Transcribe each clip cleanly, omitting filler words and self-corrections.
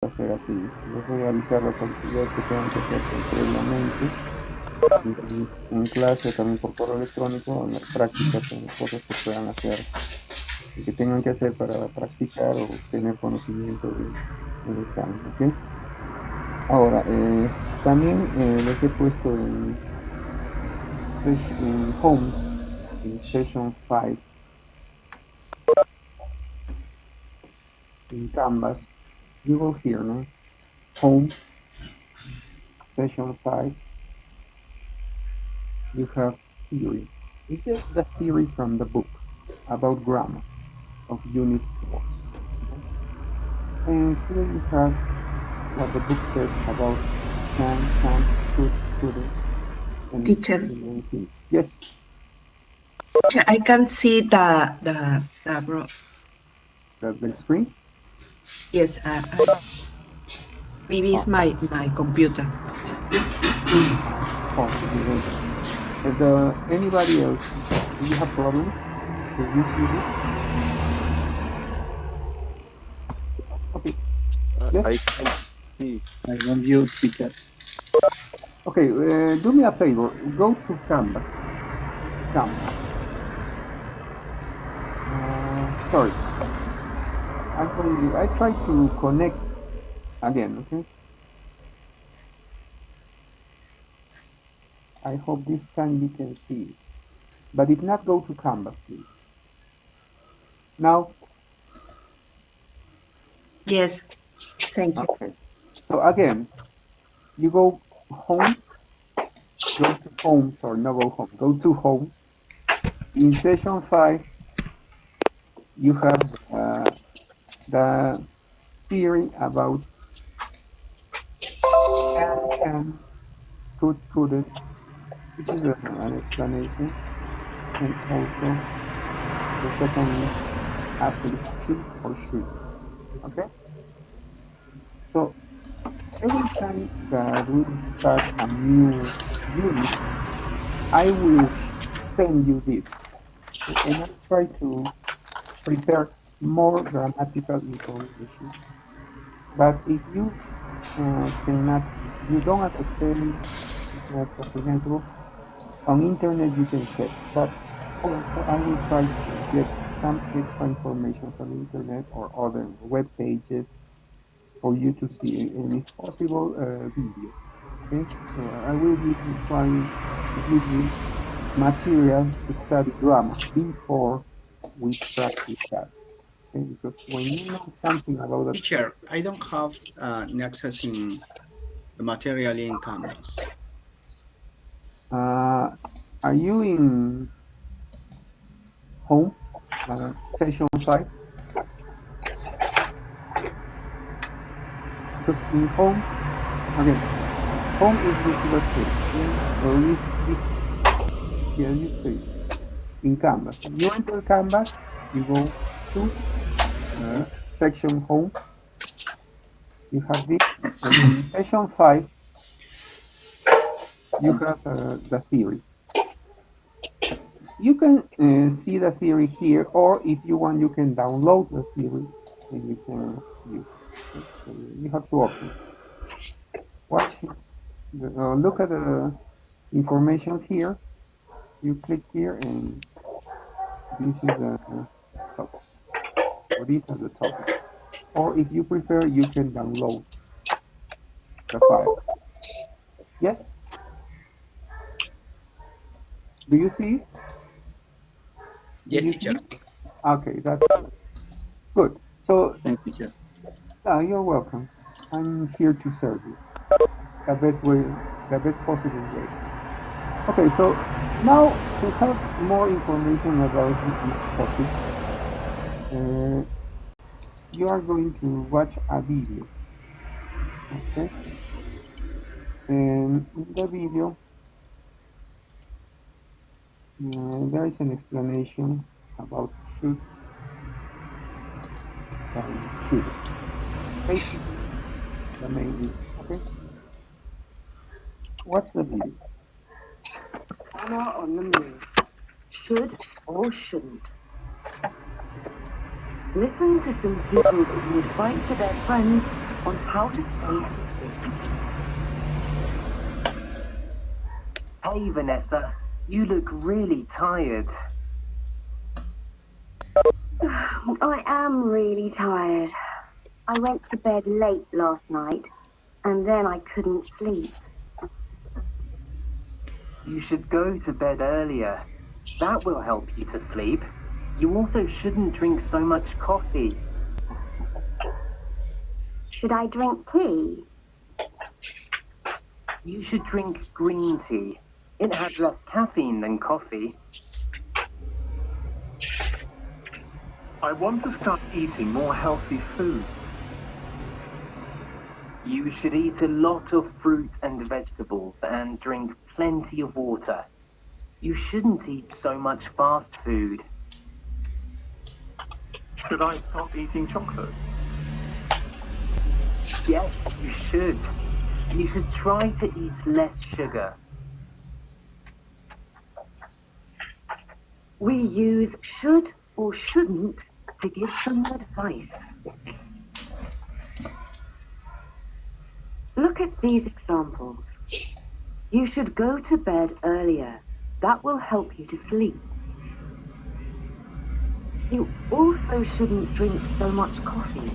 hacer así. Les voy a avisar las actividades que tengan que hacer previamente. En clase, también por correo electrónico, en las prácticas, en las cosas que puedan hacer y que tengan que hacer para practicar o tener conocimiento del examen, ¿ok? Ahora, también les he puesto en Home, in Session 5, in Canvas, you go here, no? Home, Session 5, you have theory. It's just the theory from the book about grammar of Unit 4. Okay? And here you have what the book says about can, could, and Teacher. anything. Yes. I can see the The screen? yes, maybe it's my computer. Anybody else, do you have problems? Do you see this? Okay. Yes? I can see. I want you, teacher. Okay, do me a favor. Go to Canvas. Sorry. Actually, I try to connect again, okay? I hope this time you can see it. But if not, go to Canvas, please. Now? Yes, thank you. Okay. So again, you go home, go to home, sorry, not go home, go to home. In session 5, you have the theory about can, could. This is an explanation, and also the second is after should or should. Okay? So every time that we start a new unit, I will send you this. And I try to prepare more grammatical information. But if you cannot, you don't understand, it's not comprehensible, on internet you can check. But also I will try to get some extra information from the internet or other web pages for you to see, and if possible, video. Okay, so I will be trying to give you material to study grammar before we practice that. Okay, because when you know something about it, Teacher, I don't have access in the material in Canvas. are you in home, session 5? Because in home, again, home is this webpage, or is this, here you say, in Canvas. You enter Canvas, you go to section home, you have this, and in section 5, you have the theory. You can see the theory here, or if you want, you can download the theory and you can use it. Okay? So you have two options. Watch, look at the information here. You click here, and this is the topic, or these are the topics. Or if you prefer, you can download the file. Yes? Do you see it? Yes, teacher. Okay, that's good. So, Thank you, teacher. you're welcome. I'm here to serve you the best way, the best possible way. Okay, so now to have more information about this topic, you are going to watch a video. Okay, and in the video, there is an explanation about should and should. Basically, the main reason. Okay, watch the video. Anna on the move. Should or shouldn't? Listen to some people who advise to their friends on how to stay fit. Hey, Vanessa, you look really tired. I am really tired. I went to bed late last night, and then I couldn't sleep. You should go to bed earlier. That will help you to sleep. You also shouldn't drink so much coffee. Should I drink tea? You should drink green tea. It has less caffeine than coffee. I want to start eating more healthy food. You should eat a lot of fruit and vegetables and drink plenty of water. You shouldn't eat so much fast food. Should I stop eating chocolate? Yes, you should. You should try to eat less sugar. We use should or shouldn't to give some advice. Look at these examples. You should go to bed earlier. That will help you to sleep. You also shouldn't drink so much coffee.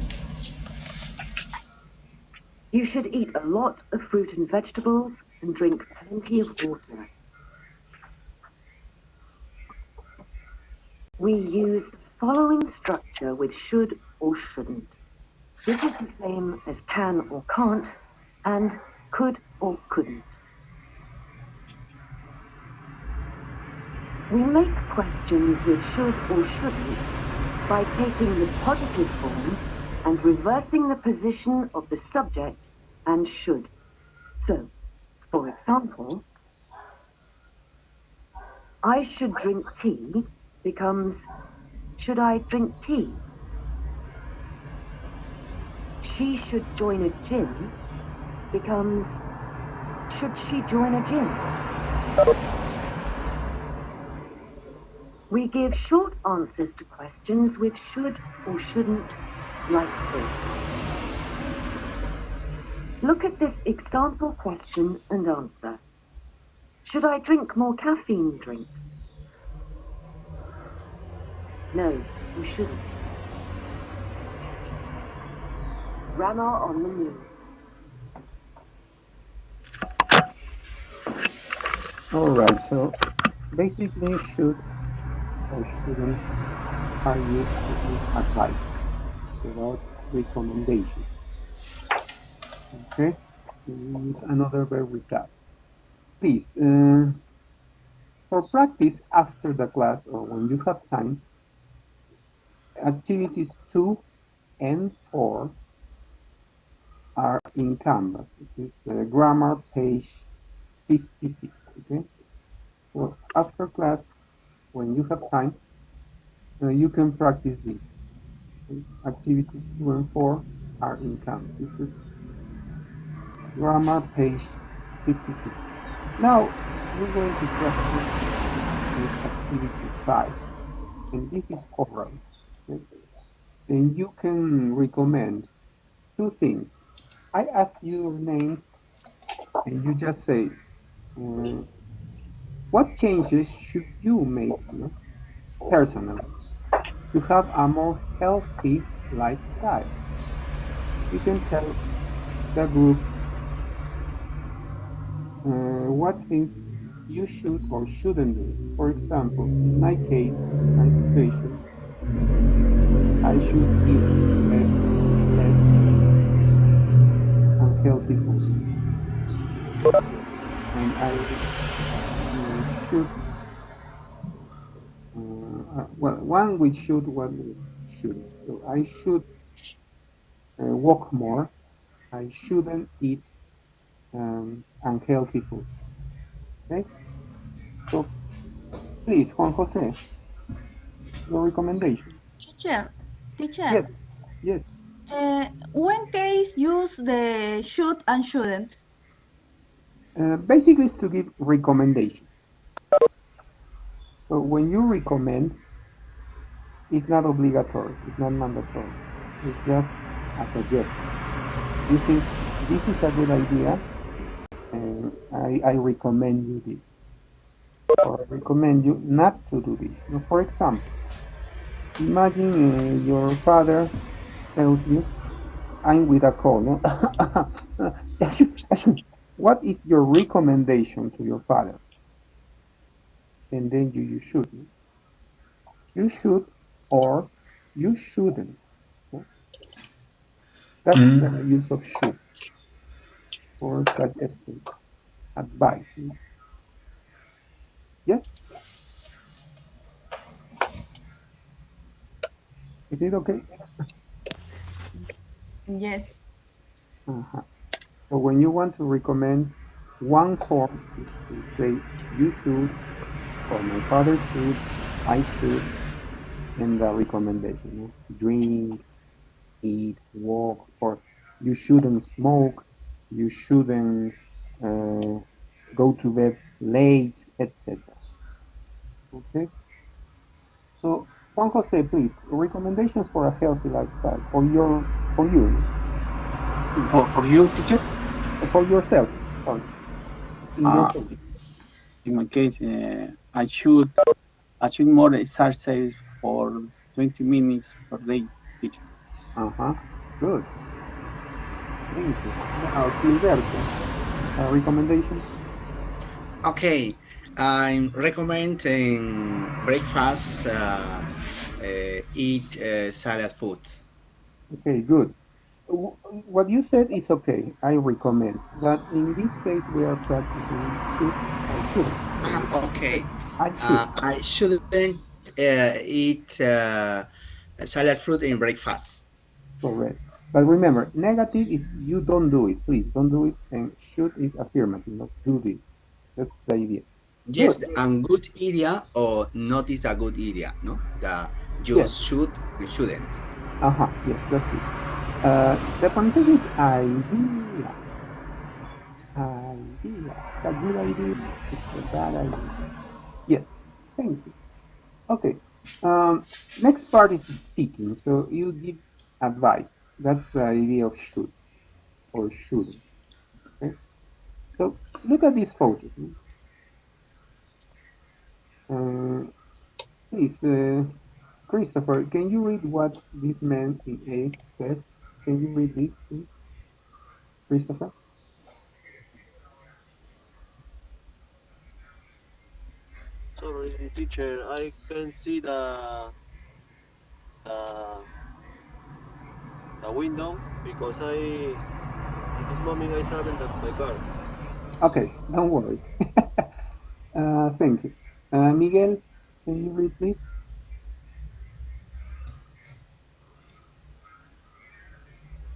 You should eat a lot of fruit and vegetables and drink plenty of water. We use the following structure with should or shouldn't. This is the same as can or can't and could or couldn't. We make questions with should or shouldn't by taking the positive form and reversing the position of the subject and should. So, for example, I should drink tea becomes, should I drink tea? She should join a gym becomes, should she join a gym? We give short answers to questions with should or shouldn't, like this. Look at this example question and answer. Should I drink more caffeine drinks? No, you shouldn't. Grandma on the move. All right, so basically should or shouldn't are used to give advice without recommendation. Okay, we use another verb with that. Please, for practice after the class or when you have time, activities 2 and 4 are in Canvas. It is grammar page 56. Okay, so after class, when you have time, you can practice this. Activities 2 and 4 are in Canvas. This is grammar page 56. Now we're going to practice with activity 5, and this is oral. Okay? And you can recommend two things. I ask you your name, and you just say, what changes should you make personally to have a more healthy lifestyle? You can tell the group what things you should or shouldn't do. For example, in my case, in my situation, I should eat less unhealthy food. And I should, well, one which should, one which shouldn't. So I should walk more. I shouldn't eat unhealthy food. Okay? So please, Juan Jose, your recommendation. Teacher, Yes, yes. when case use the should and shouldn't? Basically, it's to give recommendation. So when you recommend, it's not obligatory, it's not mandatory. It's just a suggestion. You think this is a good idea, and I recommend you this, or I recommend you not to do this. Now, for example, imagine your father tells you, I'm with a call. No? What is your recommendation to your father? And then you should. No? You should or you shouldn't. No? That's the use of should for suggestion, advice. No? Yes? Is it okay? Yes. Uh-huh. So when you want to recommend one course, you say you should, or my father should, I should, and the recommendation. No? Drink, eat, walk, or you shouldn't smoke, you shouldn't go to bed late, etc. Okay? So, Juan Jose, please, recommendations for a healthy lifestyle for you, For you, teacher, for yourself, sorry, in your uh, case. in my case, I should more exercise for 20 minutes per day, teacher. Uh-huh. Good. Thank you. Now, Gilberto, a recommendation? Okay, I recommend breakfast eat salad food. Okay, good. What you said is okay. I recommend. But in this case, we are practicing should or shouldn't. So Okay, say, I should. I shouldn't eat salad fruit in breakfast. Correct. But remember, negative is you don't do it. Please don't do it. And should is affirmative. Not do this. That's the idea. Good. Yes, a good idea or not is a good idea, no? The you Yes. should and shouldn't. Uh-huh. Yes, that's it. The pronunciation is idea. Idea. It's a good idea. It's a bad idea. Yes. Thank you. Okay. Next part is speaking. So you give advice. That's the idea of should or shouldn't. Okay. So look at these photos. Please, Christopher, can you read what this man in A says? Can you read this, please, Christopher? Sorry, teacher, I can see the the window because in this moment I travel by car. Okay, don't worry. Thank you. Miguel, can you read, please?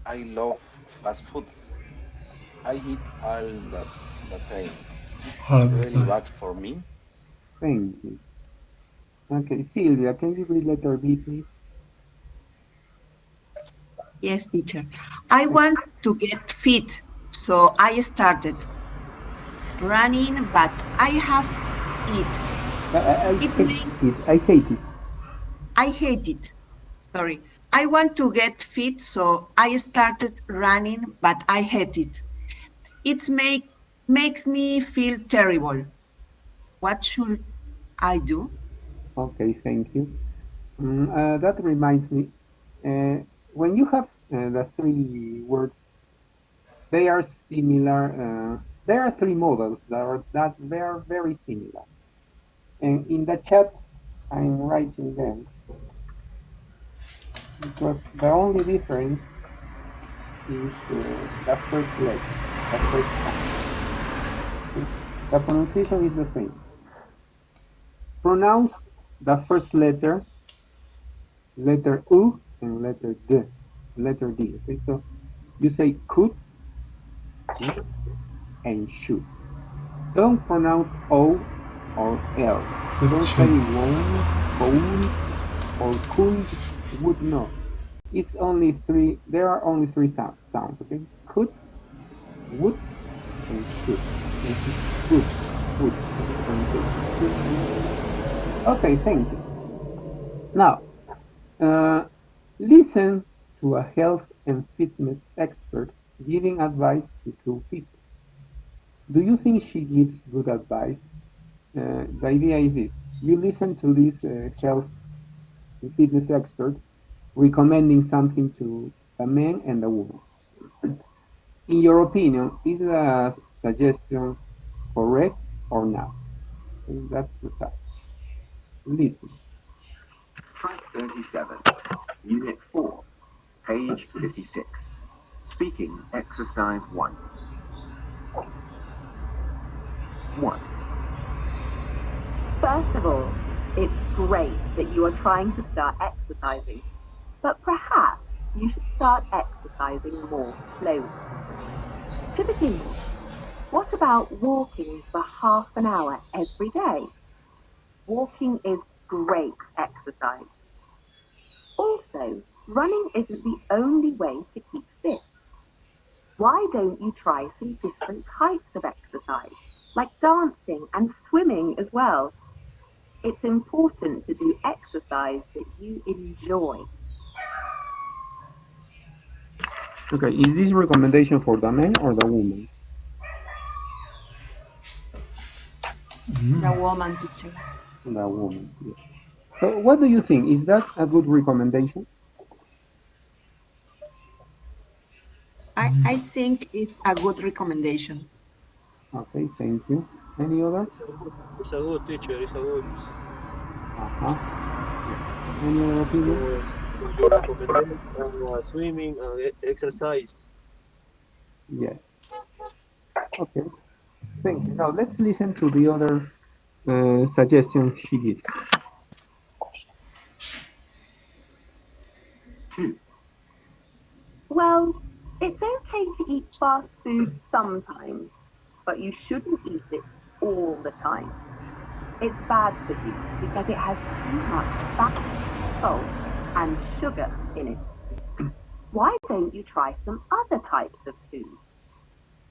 I love fast foods. I eat all the time. It's really bad for me. Thank you. Okay, Sylvia, can you read letter B, please? Yes, teacher. I want to get fit, so I started running, but I have it. I It hate may it. I hate it. I hate it. Sorry. I want to get fit, so I started running, but I hate it. It makes me feel terrible. What should I do? Okay, thank you. That reminds me, when you have the three words, they are similar. There are three models that they are very similar. And in the chat, I'm writing them because the only difference is the first letter, the first sound. Okay? The pronunciation is the same. Pronounce the first letter U and letter D. Okay, so you say could, would, and should. Don't pronounce O or L. Don't say won't, could, or could, would not. It's only three. There are only three sounds. Okay, could, would, and should. And it's good, would. Okay, pronunciation. Could, would. Okay, thank you. Now, uh, listen to a health and fitness expert giving advice to two people. Do you think she gives good advice? The idea is this. You listen to this health and fitness expert recommending something to the man and the woman. In your opinion, is the suggestion correct or not? And that's the task. Listen. Track 37, Unit 4, page 56. Speaking exercise 1. 1. First of all, it's great that you are trying to start exercising, but perhaps you should start exercising more slowly. To begin with, what about walking for half an hour every day? Walking is great exercise. Also, running isn't the only way to keep fit. Why don't you try some different types of exercise, like dancing and swimming as well? It's important to do exercise that you enjoy. Okay, is this recommendation for the man or the woman? The woman, teacher. The woman, yes. So what do you think? Is that a good recommendation? I think it's a good recommendation. Okay, thank you. Any other? It's a good teacher. It's a good Uh-huh. Any other opinion? because you recommend swimming and exercise. Yes. Okay, thank you. Now let's listen to the other suggestion she gives. 2. Well, it's okay to eat fast food sometimes, but you shouldn't eat it all the time. It's bad for you because it has too much fat, salt, and sugar in it. Why don't you try some other types of food?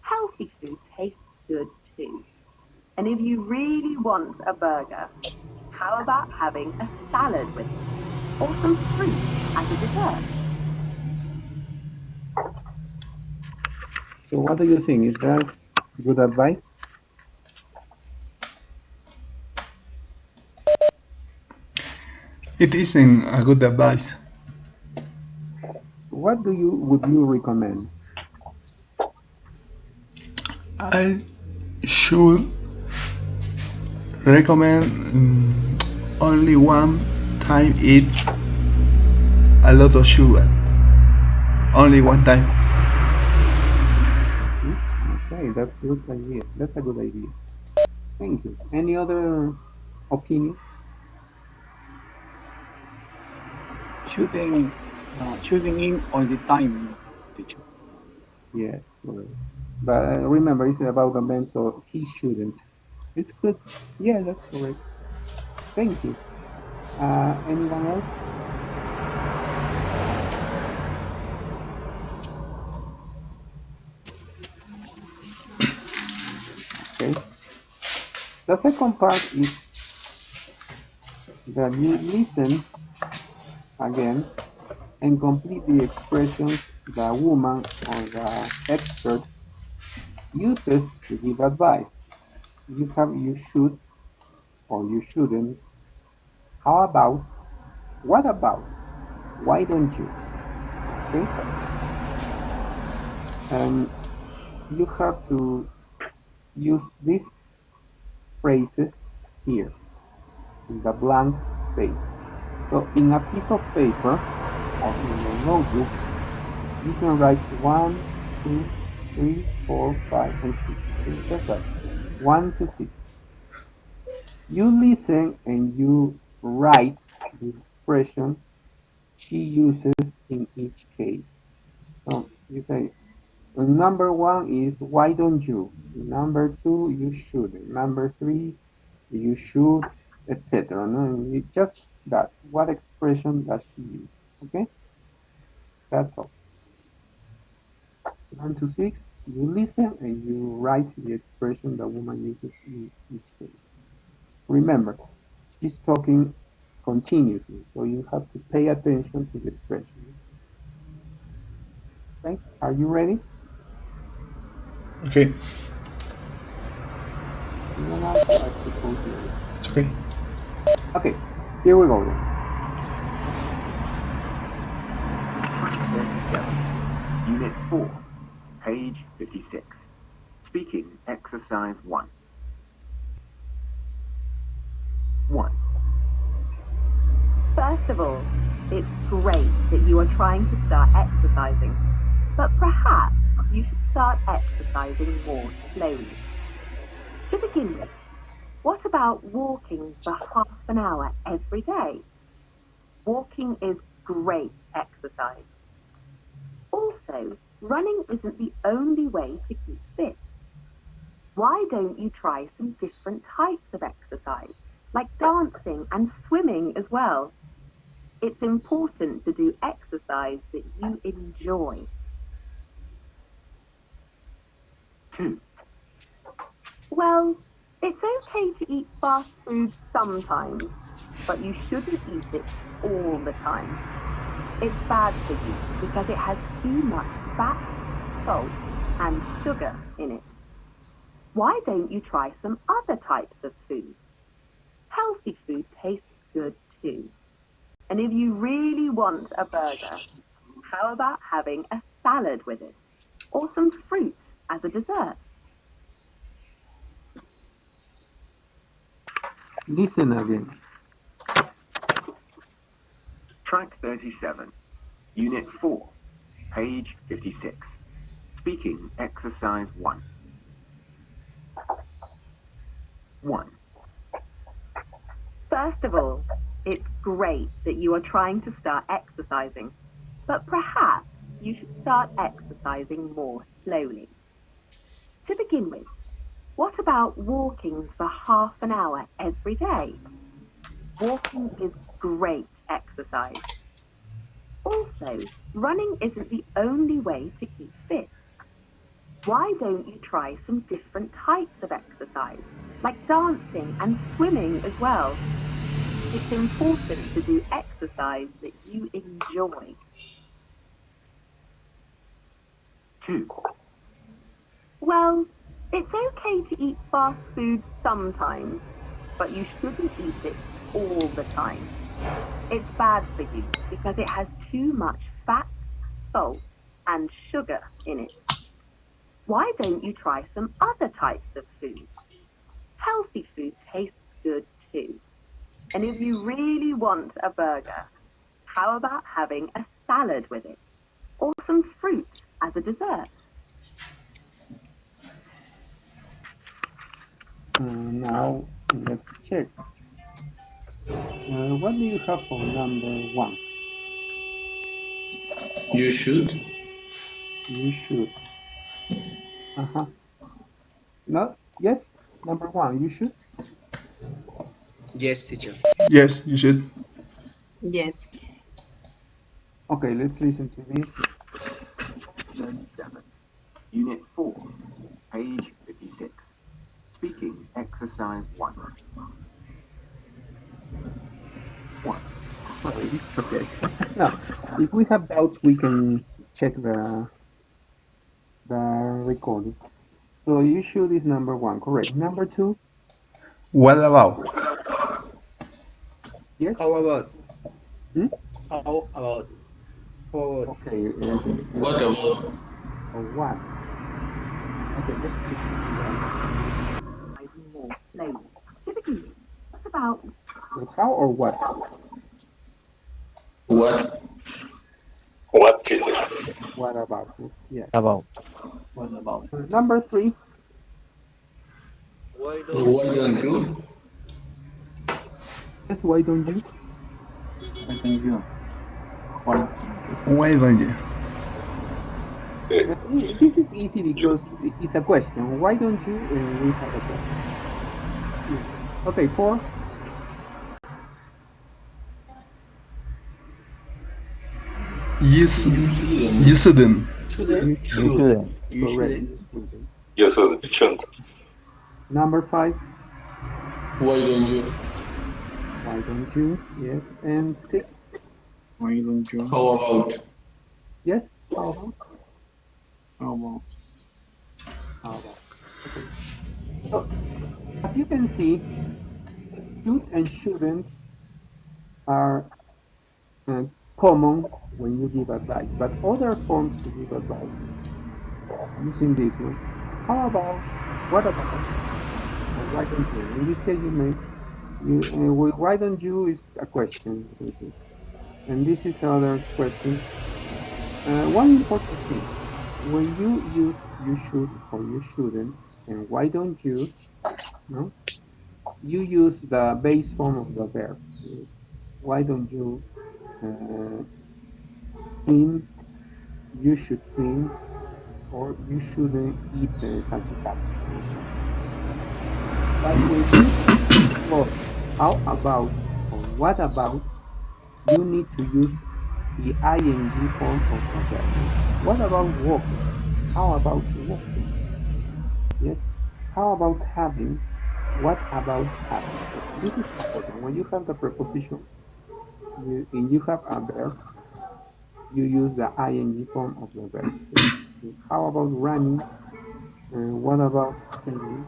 Healthy food tastes good too. And if you really want a burger, how about having a salad with it? Or some fruit as a dessert? So what do you think? Is that good advice? It isn't a good advice. What would you recommend? I should recommend only one time eat a lot of sugar. Only one time. Okay, that's a good idea. That's a good idea. Thank you. Any other opinion? Shooting in all the time, teacher. Yes, correct. But remember, it's about the man, so he shouldn't. It's good. Yeah, that's correct. Thank you. Anyone else? Okay. The second part is that you listen again and complete the expressions the woman or the expert uses to give advice. You have you should or you shouldn't. How about? What about? Why don't you? Okay? And you have to use these phrases here in the blank space. So in a piece of paper or in your notebook, you can write 1, 2, 3, 4, 5, and 6. Okay, just that. 1 to 6. You listen and you write the expression she uses in each case. So you say, number 1 is why don't you? Number 2, you should. Number 3, you should, etc. No, just that. What expression does she use? Okay, that's all. 1 to 6, you listen and you write the expression the woman uses in each case. Remember, she's talking continuously, so you have to pay attention to the expression. Okay, are you ready? Okay. I suppose yes. It's okay. Okay, here we go then. Track 37, Unit 4, page 56. Speaking exercise 1. 1. First of all, it's great that you are trying to start exercising, but perhaps you should start exercising more slowly. To begin with, what about walking for half an hour every day? Walking is great exercise. Also, running isn't the only way to keep fit. Why don't you try some different types of exercise, like dancing and swimming as well? It's important to do exercise that you enjoy. 2. Well, it's okay to eat fast food sometimes, but you shouldn't eat it all the time. It's bad for you because it has too much fat, salt, and sugar in it. Why don't you try some other types of food? Healthy food tastes good too. And if you really want a burger, how about having a salad with it? Or some fruit as a dessert? Listen again. Track 37, Unit 4, page 56. Speaking exercise 1. 1. First of all, it's great that you are trying to start exercising, but perhaps you should start exercising more slowly. To begin with, what about walking for half an hour every day? Walking is great exercise. Also, running isn't the only way to keep fit. Why don't you try some different types of exercise, like dancing and swimming as well? It's important to do exercise that you enjoy. 2. Well, it's okay to eat fast food sometimes, but you shouldn't eat it all the time. It's bad for you because it has too much fat, salt, and sugar in it. Why don't you try some other types of food? Healthy food tastes good too. And if you really want a burger, how about having a salad with it? Or some fruit as a dessert? Now let's check. What do you have for number 1? You should. You should. No? Yes? Number 1, you should? Yes, teacher. Yes, you should. Yes. Okay, let's listen to this. 37, Unit 4, page 56. Speaking exercise 1. 1. It's okay. Now, if we have doubts, we can check the recording. So you should is number 1, correct. Number 2? What about? Yes? How about? Hmm? How about? Forward. Okay. What about? Or what? Okay, let's listen to that. More slowly. To begin with, what about So how or what? What? What, teacher? What about it? Yes. About. What about? Number 3. Why Why don't don't you? you? Yes, why don't you? Why don't you? Why? Why don't you? This is easy because it's a question. Why don't you? We have a question. Yeah. Okay, 4. You shouldn't. You shouldn't. Shouldn't. You You should. shouldn't. You Correct. shouldn't. You shouldn't. You shouldn't. Number 5. Why don't you? Why don't you? Yes. And 6. Why don't you? How about? Yes. How about? How about? How about? Okay. So as you can see, should and shouldn't are common when you give advice, but other forms to give advice using this one. How about? What about? Or why don't you? In this case, you may why don't you is a question, and this is another question. One important thing: when you use you should or you shouldn't, and why don't you? No, you use the base form of the verb. Why don't you swim? You should swim, or you shouldn't eat salchipapa, for example. But when you explore how about or what about, you need to use the ing form of the verb. What about walking? How about walking? Yes. How about having? What about having? So this is important. When you have the preposition and you have a verb, you use the ing form of the verb. So how about running? What about singing?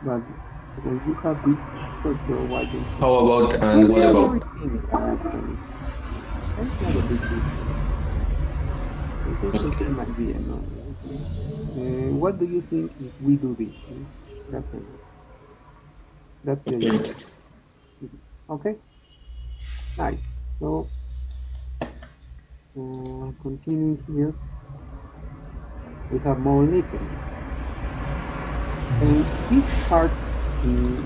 But when you have this structure, why don't you? How about and They what are about? very similar, actually. It's not a big difference. It's the Okay. same idea, no? What do you think if we do this? That's it. That's the idea. Okay. Okay, nice. So continuing here, we have more listening, and these parts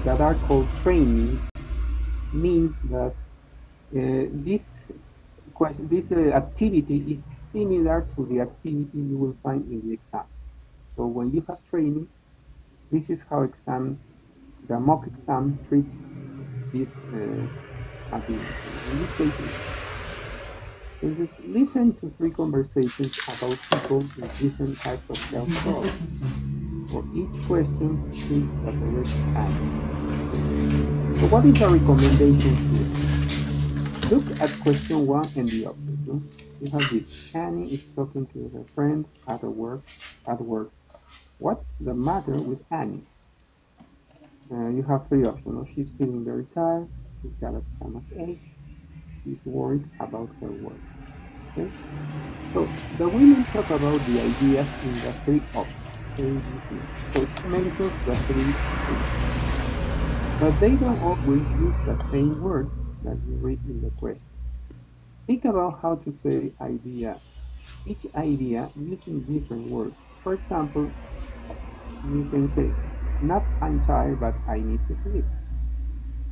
that are called training means that this activity is similar to the activity you will find in the exam. So when you have training, this is how the mock exam treats this ability. In this case, it says listen to 3 conversations about people with different types of health problems. For each question, choose the correct answer. Okay? So what is the recommendation here? Look at question 1 and the options. No? You have this. Annie is talking to her friend at work. What's the matter with Annie? You have 3 options. No? She's feeling very tired. She's got a stomach ache. She's worried about her work. Okay? So the women talk about the ideas in the 3 options, A, B, C. So she mentions the 3 things, but they don't always use the same words that you read in the question. Think about how to say idea, each idea using different words. For example, you can say, not I'm tired, but I need to sleep.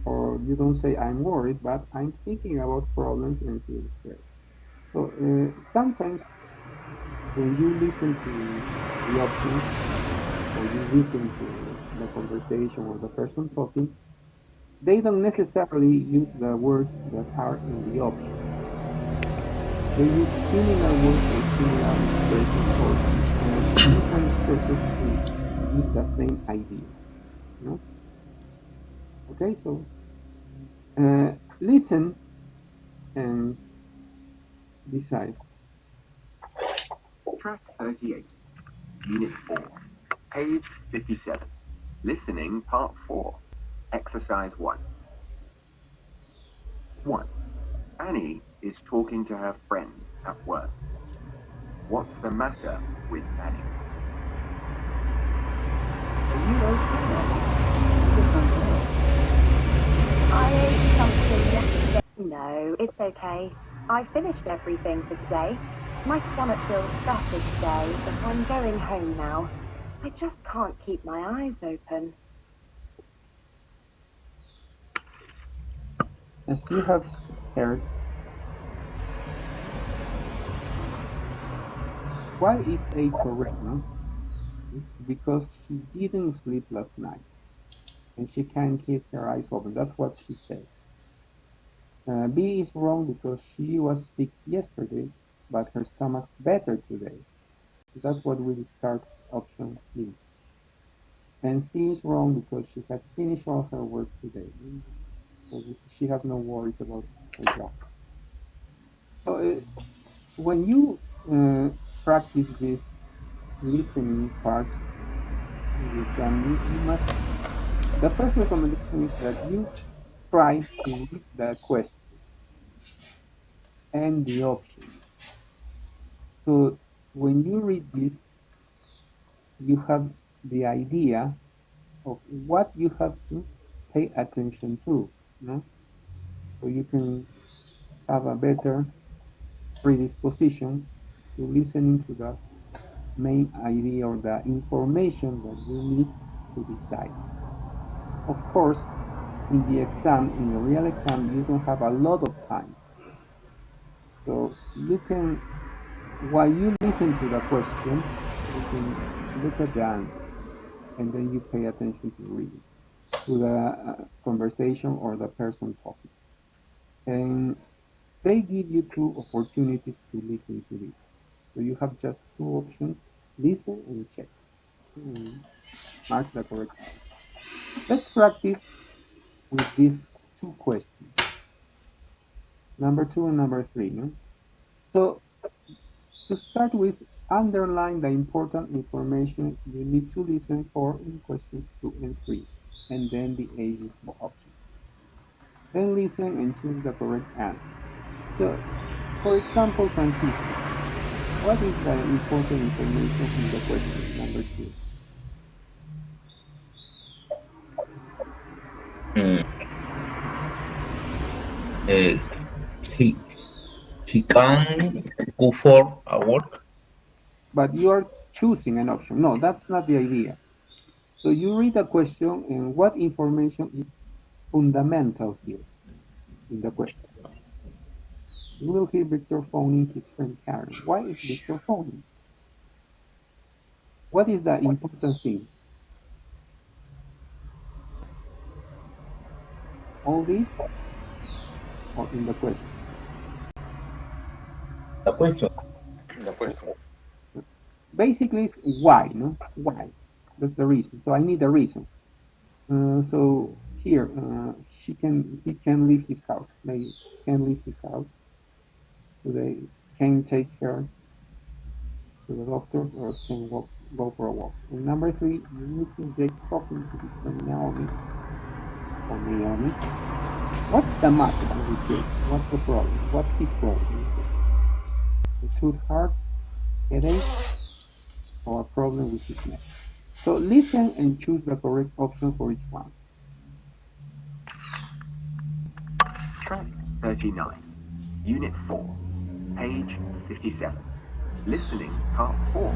Or you don't say I'm worried, but I'm thinking about problems and feel stressed. So sometimes when you listen to the options or you listen to the conversation or the person talking, they don't necessarily use the words that are in the options. They use similar words or similar expressions or different expressions to give the same idea. No? Okay, so listen and decide. Track 38, Unit 4, page 57. Listening, Part 4, Exercise 1. 1. Annie is talking to her friend at work. What's the matter with Annie? Are you okay? I ate something yesterday. No, it's okay. I finished everything for today. My stomach feels better today, but I'm going home now. I just can't keep my eyes open. As you have heard, why is A correct, no? Because she didn't sleep last night and she can't keep her eyes open. That's what she said. B is wrong because she was sick yesterday, but her stomach's better today. That's what we discard option B. And C is wrong because she has finished all her work today. So she has no worries about her job. So when you practice this listening part, The first recommendation is that you try to read the question and the options. So when you read this, you have the idea of what you have to pay attention to, no? So you can have a better predisposition to listening to the main idea or the information that you need to decide. Of course, in the real exam, you don't have a lot of time. So you can, while you listen to the question, you can look at the answer, and then you pay attention to reading, to the conversation or the person talking. And they give you two opportunities to listen to this. So you have just two options, listen and check. Mark the correct answer. Let's practice with these two questions, number 2 and number 3. No? So to start with, underline the important information you need to listen for in questions 2 and 3, and then the ABC option. Then listen and choose the correct answer. So, for example, Francisco, what is the important information in the question number 2? He can go for a work. But you are choosing an option. No, that's not the idea. So you read the question and what information is fundamental here in the question. You will hear Victor phoning his friend Karen. Why is Victor phoning? What is the important thing? All this or in the question? The question. The question. Basically, it's why, no? Why? That's the reason. So I need a reason. So here, he can leave his house. Maybe can leave his house. So they can take her to the doctor or can go for a walk. And number 3, you need to get talking to his friend Naomi or Naomi. What's the matter with Jake? What's the problem? What's his problem? A tooth hurt, headache, or a problem with his neck. So listen and choose the correct option for each one. Track 39, Unit 4, page 57. Listening, part 4,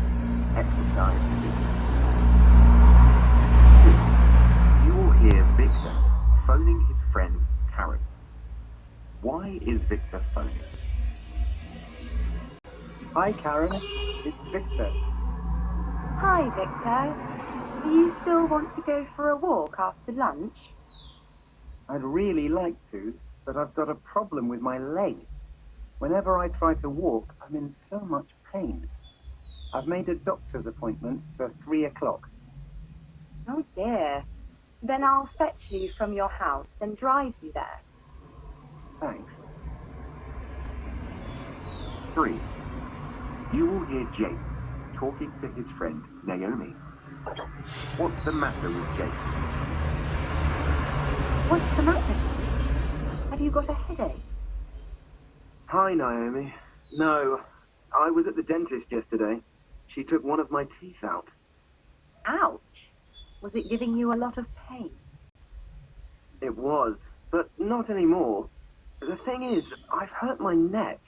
exercise 2. You will hear Victor phoning his friend Karen. Why is Victor phoning? Hi, Karen. It's Victor. Hi, Victor. Do you still want to go for a walk after lunch? I'd really like to, but I've got a problem with my leg. Whenever I try to walk, I'm in so much pain. I've made a doctor's appointment for 3 o'clock. Oh dear. Then I'll fetch you from your house and drive you there. Thanks. 3. You will hear Jake talking to his friend Naomi. What's the matter with Jake? What's the matter? Have you got a headache? Hi, Naomi. No, I was at the dentist yesterday. She took one of my teeth out. Ouch. Was it giving you a lot of pain? It was, but not anymore. The thing is, I've hurt my neck.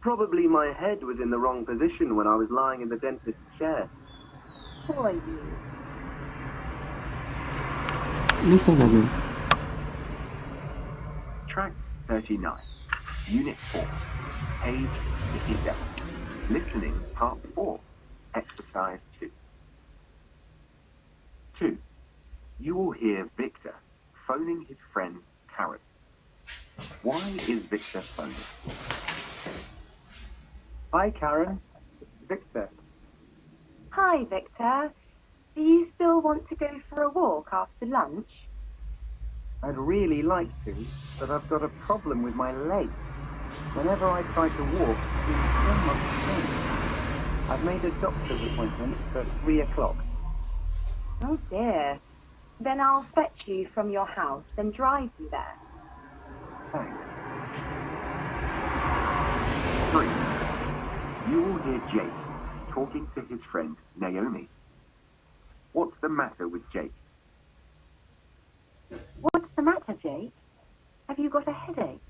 Probably my head was in the wrong position when I was lying in the dentist's chair. Poor you. Listen again. Track 39, Unit 4, page 57. Listening, part 4, exercise 2. 2. You will hear Victor phoning his friend Karen. Why is Victor phoning? Hi, Karen. It's Victor. Hi, Victor. Do you still want to go for a walk after lunch? I'd really like to, but I've got a problem with my leg. Whenever I try to walk, I'm in so much pain. I've made a doctor's appointment for 3 o'clock. Oh dear. Then I'll fetch you from your house and drive you there. Thanks. 3. You will hear Jake talking to his friend Naomi. What's the matter with Jake? What's the matter, Jake? Have you got a headache?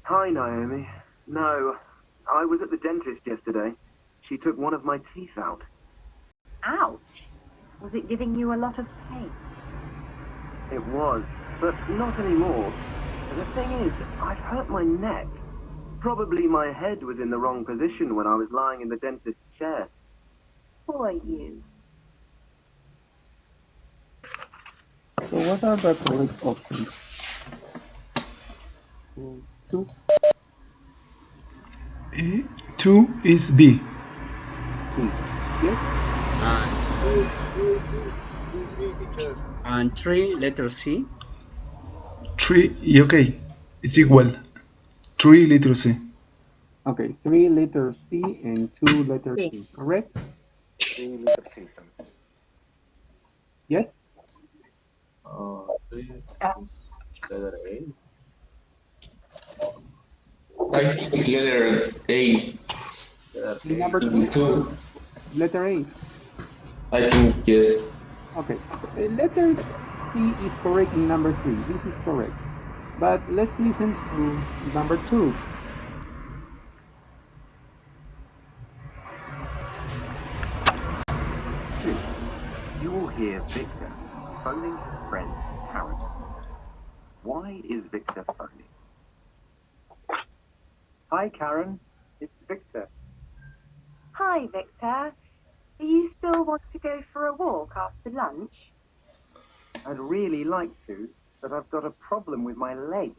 Hi, Naomi. No, I was at the dentist yesterday. She took one of my teeth out. Ouch! Was it giving you a lot of pain? It was, but not anymore. The thing is, I've hurt my neck. Probably my head was in the wrong position when I was lying in the dentist's chair. Poor you. So what are the correct options? 2. 2 is B. Yes? And 3, letter C. 3, okay. It's equal. 3 letter C. Okay, 3 letter C and 2 letter C, correct? 3 letter C. Yes? 3 is letter A. I think it's letter A. Number 2? Letter A. I think yes. Okay, letter C is correct in number 3. This is correct. But let's listen to number 2. You will hear Victor phoning his friend Karen. Why is Victor phoning? Hi, Karen. It's Victor. Hi, Victor. Do you still want to go for a walk after lunch? I'd really like to, but I've got a problem with my leg.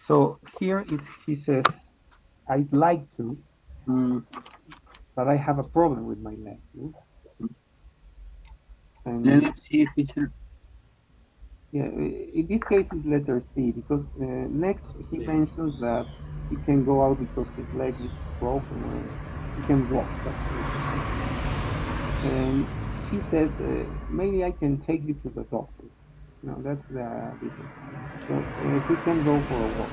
So here he says, I'd like to, but I have a problem with my leg. And Let's see, teacher. yeah, in this case it's letter C, because next he mentions that he can go out because his leg is broken and he can walk. That's it. And he says, maybe I can take you to the doctor. No, that's the difference. So he can go for a walk.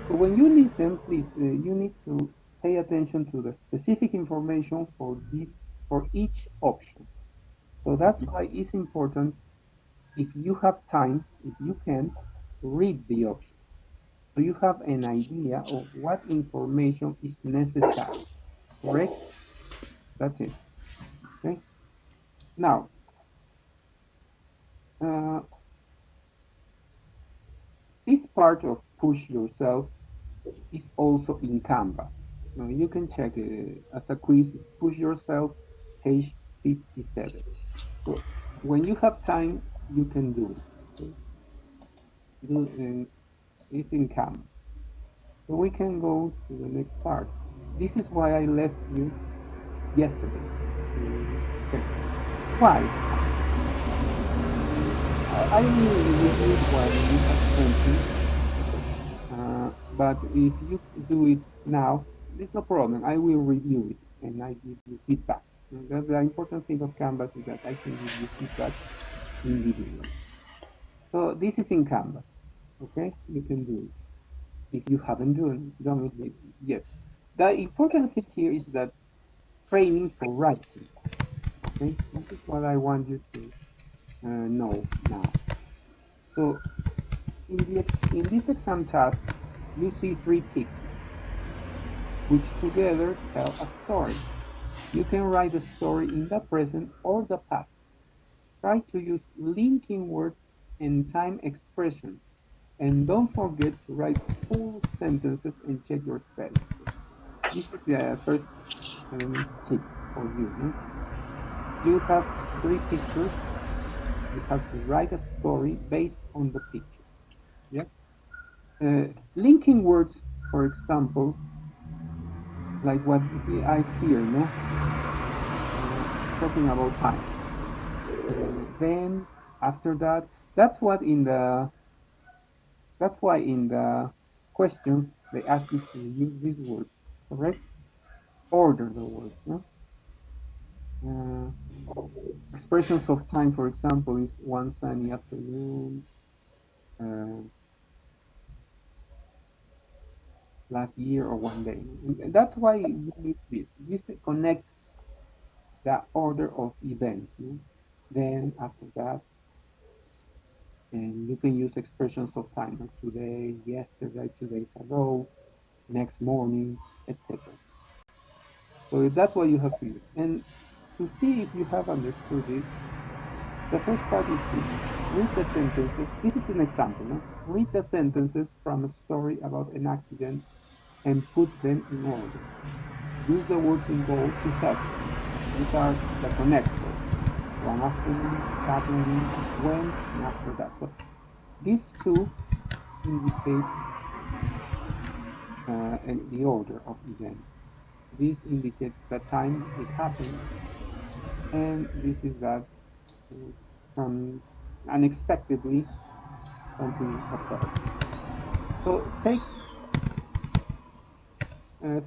So when you listen, please, you need to pay attention to the specific information for each option. So that's why it's important, if you have time, if you can, read the options. So you have an idea of what information is necessary. Correct? That's it. Okay. Now, this part of push yourself is also in Canva. Now you can check as a quiz, push yourself, page 57. So when you have time, you can do it. Okay? It's in Canva. So we can go to the next part. This is why I left you yesterday. Okay. Why? I will review it when you have 20. But if you do it now, there's no problem. I will review it and I give you feedback. The important thing of Canvas is that I can give you feedback individually. So this is in Canvas. Okay, you can do it if you haven't done it yet. The important thing here is that training for writing. Okay, this is what I want you to know now. So in this exam task, you see 3 pictures, which together tell a story. You can write a story in the present or the past. Try to use linking words and time expressions. And don't forget to write full sentences and check your spelling. This is the first tip for you. No? You have 3 pictures. You have to write a story based on the picture. Yeah. Linking words, for example, like what I hear, no? Talking about time. Then after that, that's why in the questions they ask you to use these words, correct? Order the words, no? Expressions of time, for example, is one sunny afternoon, last year, or one day. And that's why you need this. This connects the order of events. Then after that, and you can use expressions of time, like today, yesterday, 2 days ago, next morning, etc. So that's what you have to use. And to see if you have understood it, the first part is to read the sentences. This is an example. No? Read the sentences from a story about an accident and put them in order. Use the words in bold to help. These are the connectors. One afternoon, Saturday, when, and after that. So these two indicate the order of events. This indicates the time it happened, and this is that unexpectedly something occurred. So take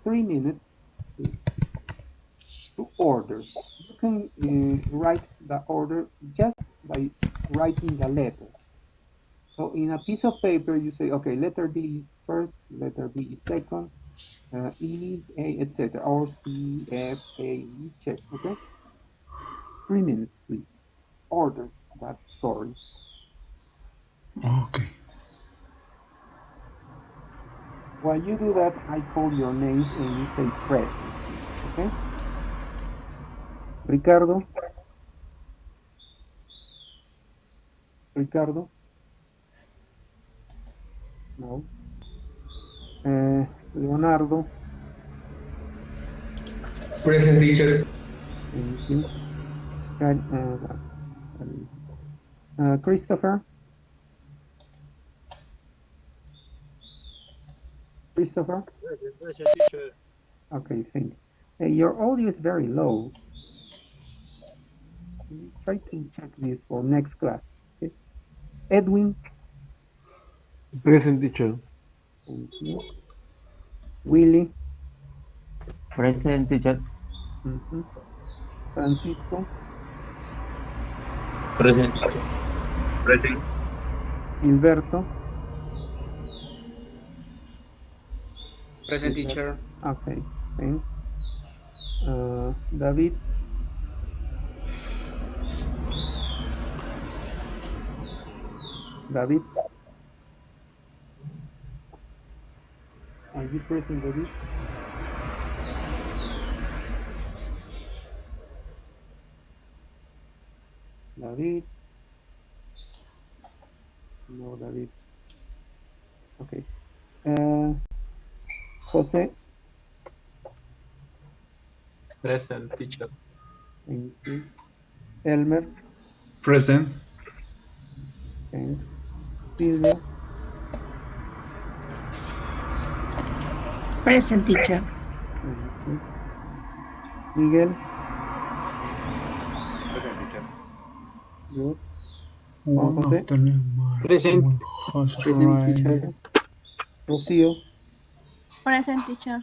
3 minutes to order. You can write the order just by writing the letter. So in a piece of paper, you say, okay, letter D is first, letter B is second, E, A, etc., or C, F, A, E, check, okay? 3 minutes, please. Order that story. Okay. While you do that, I call your names and you say present, okay? Ricardo? Ricardo? No. Leonardo? Present, teacher. Thank you. Christopher? Christopher? Present, teacher. Okay, thank you. Your audio is very low. Try to check this for next class. Okay. Edwin? Present, teacher. Thank you. Willie? Present, teacher. Francisco? Present, teacher. Present. Gilberto? Present, teacher. Okay, thanks. David? David? Are you present, David? David? No, David. Okay. Jose? Present, teacher. Thank you. Elmer? Present. Thanks. Silvia? Present, teacher. Thank you. Miguel? Present, teacher. Good. Juan One Jose? afternoon, Present. has Present, arrived. teacher. Rocío? Present, teacher.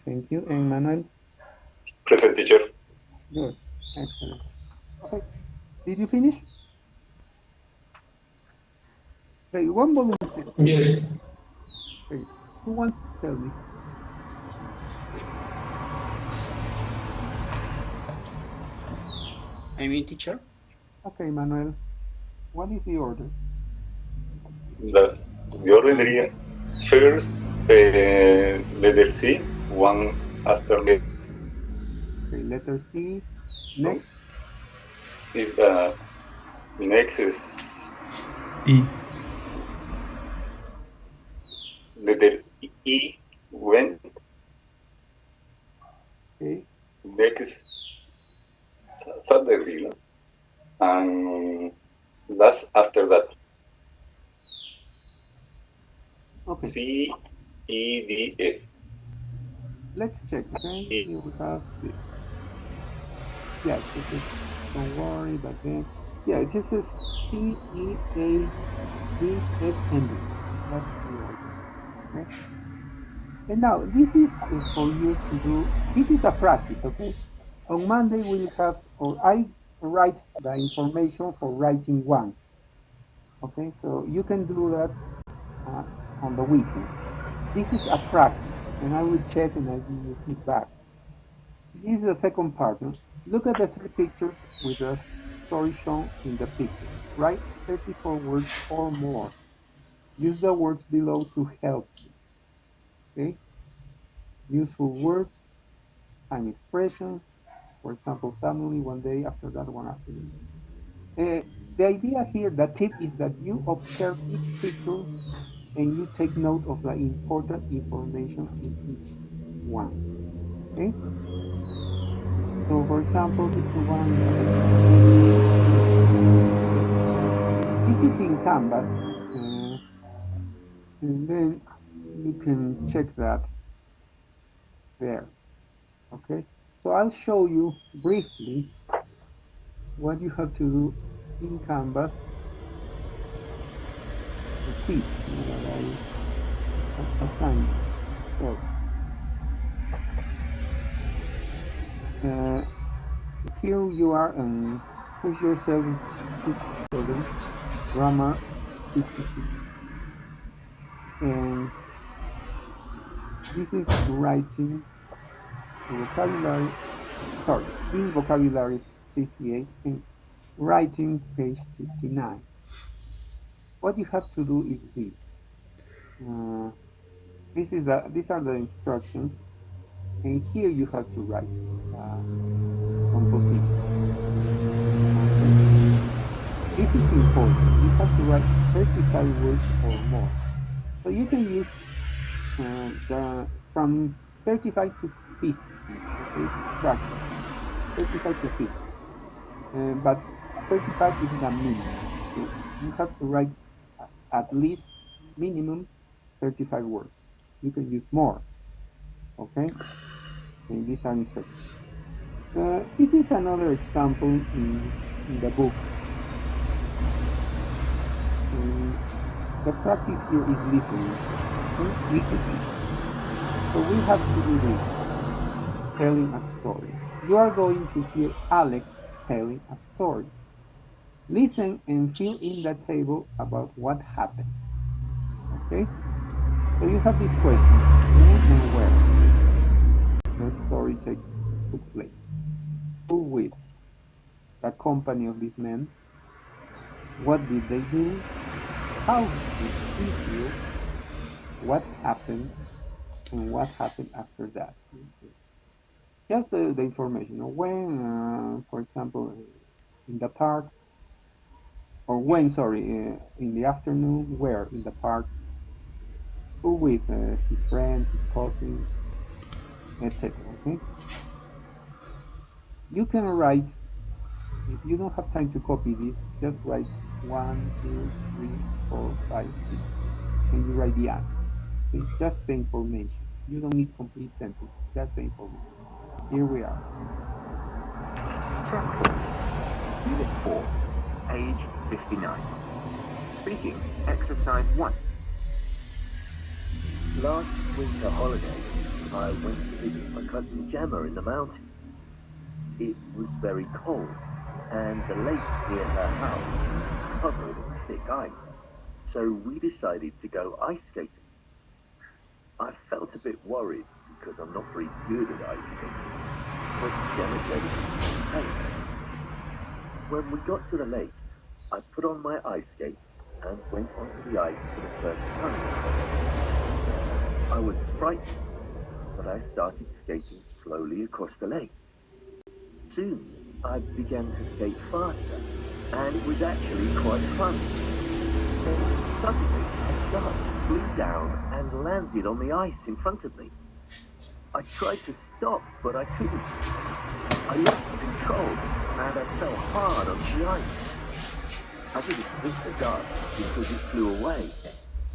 Thank you. And Manuel? Present, teacher. Good. Excellent. Okay. Did you finish? Okay, one volunteer. Yes. Okay. Who wants to tell me? I mean, teacher. Okay, Manuel. What is the order? The order sería first letter C, one after the Okay, letter C. Next is the next is E. letter E when okay. next Saturday, and that's after that. Okay. C E D F. Let's check, okay? Here we have this. Yeah, this is, don't worry, but then, yeah, this is C, E, A, D, F, and D. That's the order, okay? And now, this is for you to do, this is a practice, okay? on Monday we'll have, or I write the information for writing one. Okay, so you can do that on the weekend. This is a practice, and I will check and I give you feedback. This is the second part. No? Look at the three pictures with the story shown in the picture. Write 34 words or more. Use the words below to help you. Okay? Useful words and expressions. For example, suddenly, one day, after that, one afternoon. The idea here, the tip is that you observe each picture and you take note of the important information in each one. Okay? So, for example, picture one is a vegetable garden. Okay? This is in Canvas, and then you can check that there. Okay? So I'll show you briefly what you have to do in Canvas, the quiz that I assigned. So, here you are, and push yourself 57, grammar 56, and this is writing vocabulary, sorry, this is vocabulary 58 and writing page 59. What you have to do is this. These are the instructions, and here you have to write composition. Okay. This is important. You have to write 35 words or more. So you can use from 35 to 50. Okay, practice 35 to 50. But 35 is the minimum. Okay? You have to write at least minimum 35 words. You can use more. Okay, and these are instructions. This is another example in the book. The practice here is listening. Okay? So we have to do this, telling a story. You are going to hear Alex telling a story. Listen and fill in the table about what happened. Okay? So you have these questions: when and where the story took place. Who with? The company of these men. What did they do? How did he feel? What happened? And what happened after that? Just the information. When, for example, in the park, or when, sorry, in the afternoon, where? In the park. Who with? His friend, his cousin, etc. Okay? You can write, if you don't have time to copy this, just write 1, 2, 3, 4, 5, 6, and you write the answer. Okay? Just the information. You don't need complete sentences, just the information. Here we are. Track 4, Unit 4, page 59. Speaking, exercise 1. Last winter holiday, I went to visit my cousin Gemma in the mountains. It was very cold, and the lake near her house was covered in thick ice, so we decided to go ice skating. I felt a bit worried because I'm not very good at ice skating, but Gemma said it was safe. When we got to the lake, I put on my ice skates and went onto the ice for the first time. I was frightened, but I started skating slowly across the lake. Soon, I began to skate faster, and it was actually quite fun. Then suddenly, a dart flew down and landed on the ice in front of me. I tried to stop, but I couldn't. I lost control, and I fell hard onto the ice. I didn't hit the dart because it flew away,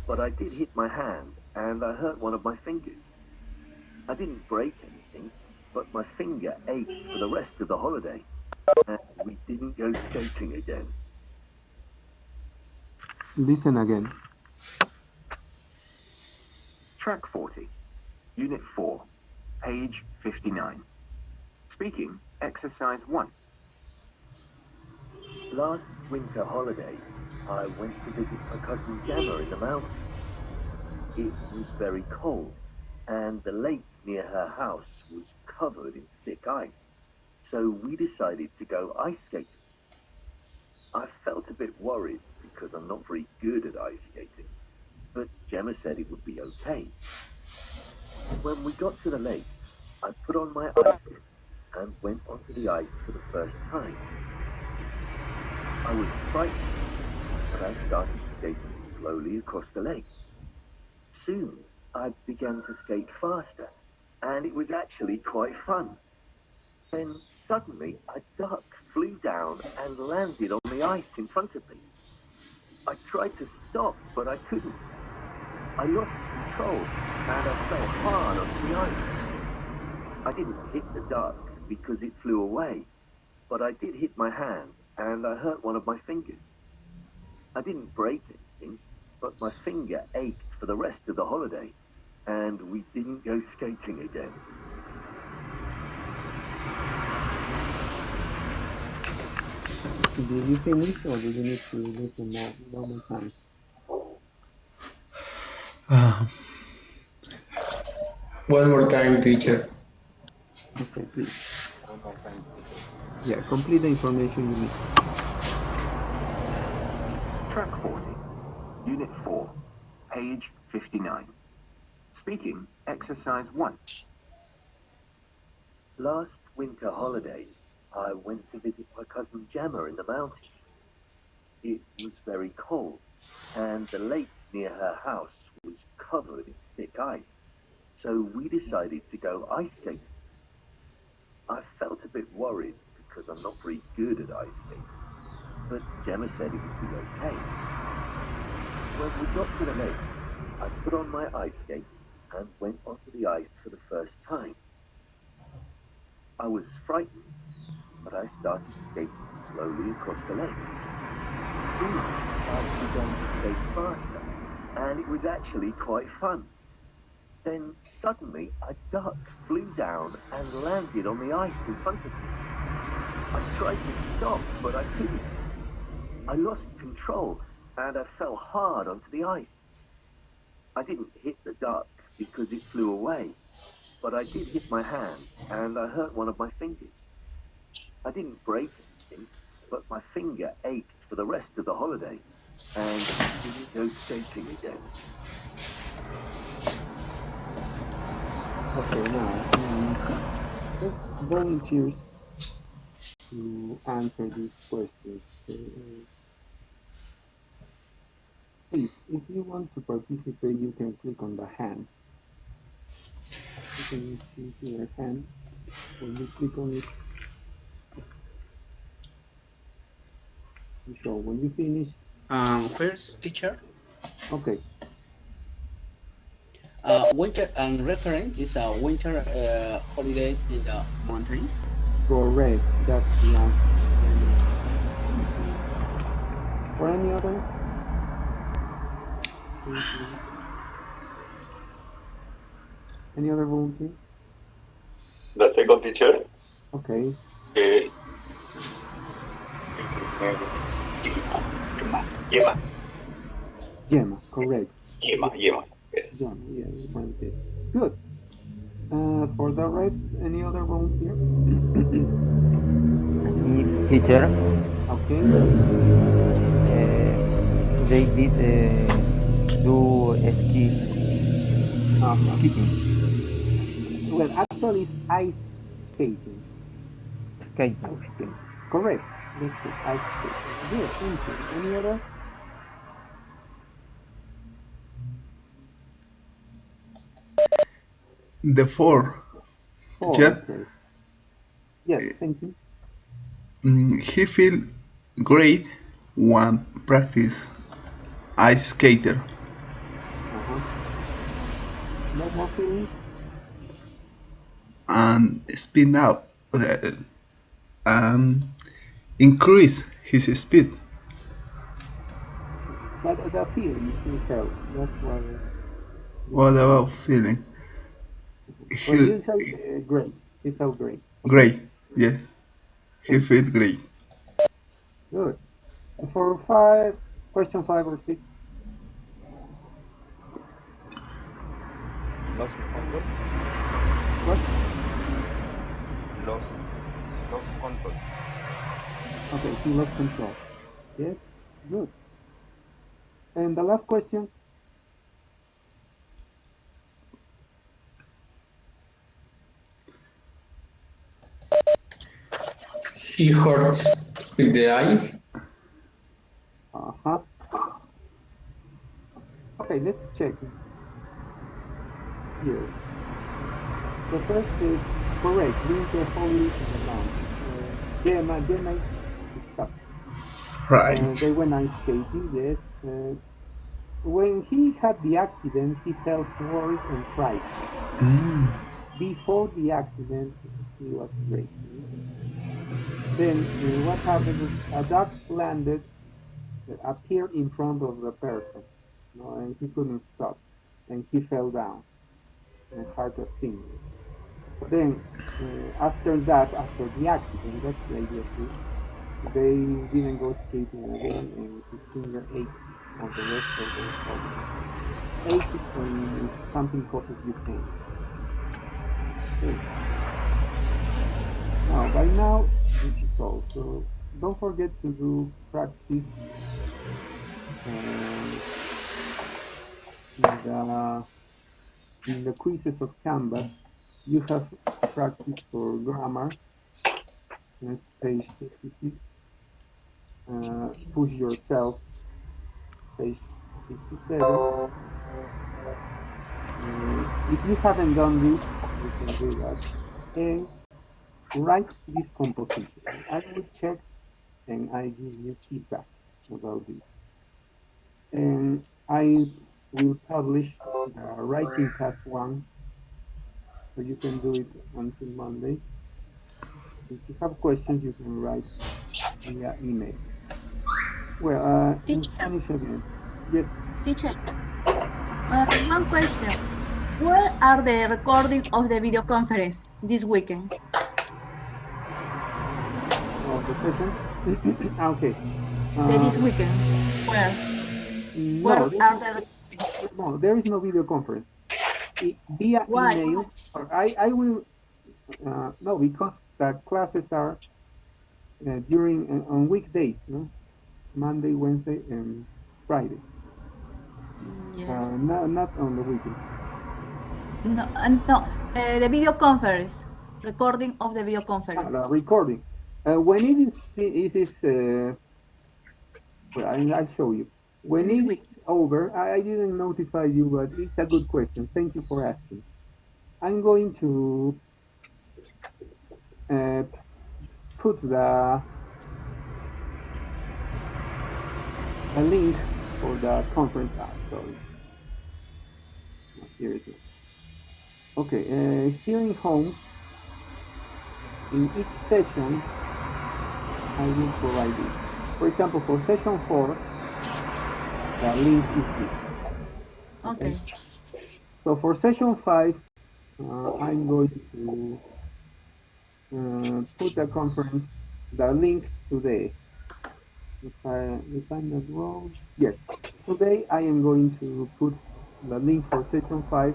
but I did hit my hand, and I hurt one of my fingers. I didn't break anything, but my finger ached for the rest of the holiday, and we didn't go skating again. Listen again. Track 40, Unit 4, page 59. Speaking, Exercise 1. Last winter holiday, I went to visit my cousin Gemma in the mountains. It was very cold, and the lake near her house was covered in thick ice, so we decided to go ice skating. I felt a bit worried because I'm not very good at ice skating, but Gemma said it would be okay. When we got to the lake, I put on my ice skates and went onto the ice for the first time. I was frightened, but I started skating slowly across the lake. Soon, I began to skate faster, and it was actually quite fun. Then, suddenly, a duck flew down and landed on the ice in front of me. I tried to stop, but I couldn't. I lost control, and I fell hard onto the ice. I didn't hit the duck because it flew away, but I did hit my hand, and I hurt one of my fingers. I didn't break anything, but my finger ached for the rest of the holiday, and we didn't go skating again. Did you finish or do you need to listen one more time? One more time, teacher. Okay, please. One more time, teacher. Yeah, complete the information you need. Track 40, Unit 4, page 59. Speaking, Exercise 1. Last winter holiday, I went to visit my cousin Gemma in the mountains. It was very cold, and the lake near her house was covered in thick ice, so we decided to go ice skating. I felt a bit worried because I'm not very good at ice skating, but Gemma said it would be okay. When we got to the lake, I put on my ice skates and went onto the ice for the first time. I was frightened, but I started skating slowly across the lake. Soon, I began to skate faster, and it was actually quite fun. Then, suddenly, a duck flew down and landed on the ice in front of me. I tried to stop, but I couldn't. I lost control, and I fell hard onto the ice. I didn't hit the duck because it flew away, but I did hit my hand, and I hurt one of my fingers. I didn't break anything, but my finger ached for the rest of the holiday, and I didn't go skating again. Okay, now, just volunteers to answer these questions. Please, if you want to participate, you can click on the hand. You can see here hand. When you click on it, you show. When you finish. First, teacher. Okay. Winter and reference is a winter holiday in the mountain. Correct. That's the answer. For any other? Any other volunteer? The second, teacher. Okay. Gemma, correct. Gemma, yes. Gemma, yeah, Wednesday. Good. For the rest, any other volunteer? Teacher. Okay. They did do ski. Skiing. Well, actually, it's ice skating. Skating. Ice skating. Correct. That's it. Ice skating. Good. Thank you. Any other? The four. Okay. Yes, thank you. He feel great when practice ice skater. No more feelings? And speed up and increase his speed. But the feeling he felt, that's what. What about feeling? Well, you said great. He felt great. Okay. Great. Yes, he felt great. Good. For question 5 or 6. Lost control. What? Lost control. Okay, he lost control. Yes, good. And the last question. He hurts with the eye. Uh-huh. Okay, let's check here. The first is correct. Winter holidays in the launch. Gemma stop. Right. They went ice skating, yes. When he had the accident, he felt worried and frightened. Before the accident, he was great. Then what happened is a duck landed, appeared in front of the person, and he couldn't stop, and he fell down, and hurt a finger. Then after that, after the accident, that's the idea too. They didn't go skating again, and his finger ached for the rest of the holiday. Ache is when something causes you pain. Okay. Now, by now, this is all. So don't forget to do practice in the quizzes of Canvas. You have practice for grammar. That's page 66. Push yourself, page 67. If you haven't done this, you can do that. And write this composition. I will check and I give you feedback about this. And I will publish the writing task 1, so you can do it until Monday. If you have questions, you can write via email. Well, in Spanish again. Yes. Teacher, one question. Where are the recording of the video conference this weekend? Of the session? Okay. This weekend. Where? Where No, are the no, there is no video conference. Via Why? email, or I will, no, because the classes are during, on weekdays, no? Monday, Wednesday, and Friday. Yes. Not on the weekend. No, the video conference, recording of the video conference. The recording. When it is well, I'll show you. When This it's week. over, I didn't notify you, but it's a good question. Thank you for asking. I'm going to put the link for the conference. Sorry. Here it is. Okay, here in home, in each session, I will provide this. For example, for session 4, the link is this. Okay. So for session 5, I'm going to put the conference, the link today. If I'm not wrong, yes. Today I am going to put the link for session 5,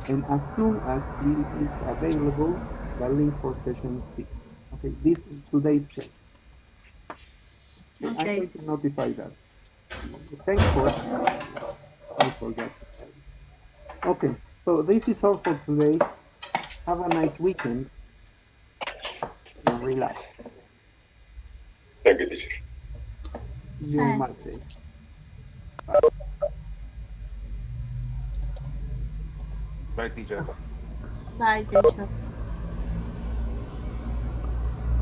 and as soon as it is available, the link for session 6. Okay, this is today's session. Okay, I'm going to notify that. Thanks for asking. I forgot to tell you. Okay, so this is all for today. Have a nice weekend and relax. Thank you, teacher. You must say. Bye, teacher. Bye, teacher.